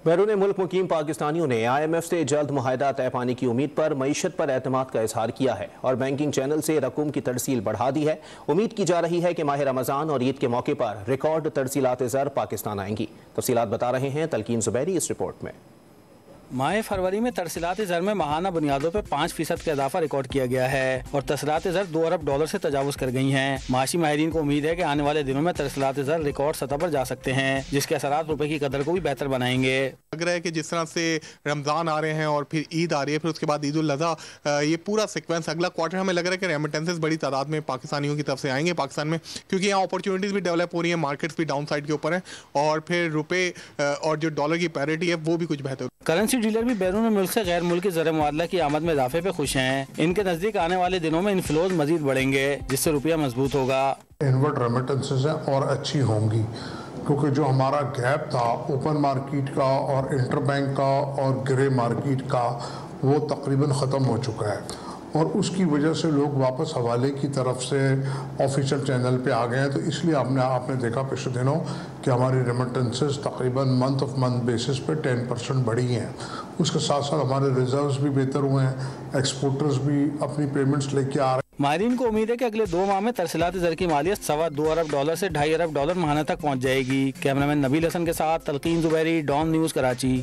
बैरून मुल्क मुकीम पाकिस्तानियों ने IMF से जल्द मुआहदा तय पाने की उम्मीद पर मईशत पर एतमाद का इजहार किया है और बैंकिंग चैनल से रकूम की तरसील बढ़ा दी है। उम्मीद की जा रही है कि माह रमज़ान और ईद के मौके पर रिकॉर्ड तरसीलात ज़र पाकिस्तान आएंगी। तफसीलात बता रहे हैं तलकीन ज़ुबैरी इस रिपोर्ट में। माह फरवरी में तरसीलात ज़र में माहाना बुनियादों पर 5% का इजाफा रिकॉर्ड किया गया है और तरसीलात ज़र $2 अरब से तजावुज कर गई हैं। माशी माहिरीन को उम्मीद है कि आने वाले दिनों में तरसीलात ज़र रिकॉर्ड सतह पर जा सकते हैं, जिसके असरात रुपए की कदर को भी बेहतर बनाएंगे। लग रहा है कि जिस तरह से रमज़ान आ रहे हैं और फिर ईद आ रही है, फिर उसके बाद ईद उल अज़हा, ये पूरा सीक्वेंस अगला क्वार्टर हमें लग रहा है कि रेमिटेंसेस बड़ी तादाद में पाकिस्तानियों की तरफ से आएंगे पाकिस्तान में, क्योंकि यहाँ अपॉर्चुनिटीज़ भी डेवलप हो रही है, मार्केट्स भी डाउन साइड के ऊपर हैं और फिर रुपए और जो डॉलर की पैरिटी है वो भी कुछ बेहतर। करेंसी डीलर भी बैरून मुल्क से गैर मुल्की ज़र मुआदला की आमद में इजाफे पे खुश हैं। इनके नज़दीक आने वाले दिनों में इनफ्लोज मजीद बढ़ेंगे, जिससे रुपया मजबूत होगा। इनवर्ड रेमिटेंसेस हैं और अच्छी होंगी, क्योंकि जो हमारा गैप था ओपन मार्केट का और इंटरबैंक का और ग्रे मार्केट का, वो तकरीबन ख़त्म हो चुका है और उसकी वजह से लोग वापस हवाले की तरफ से ऑफिशियल चैनल पे आ गए हैं। तो इसलिए आपने देखा पिछले दिनों कि हमारी रेमिटेंसेस तकरीबन मंथ ऑफ मंथ बेसिस पे 10% बढ़ी हैं। उसके साथ साथ हमारे रिजर्व्स भी बेहतर हुए हैं, एक्सपोर्टर्स भी अपनी पेमेंट्स लेके आ रहे हैं। माहिरीन को उम्मीद है कि अगले 2 माह में तरसीलात ज़र की मालियत $2 अरब से $2.5 अरब माहाना तक पहुँच जाएगी। कैमरामैन नबील हसन के साथ तलकीन ज़ुबैरी, डॉन न्यूज़, कराची।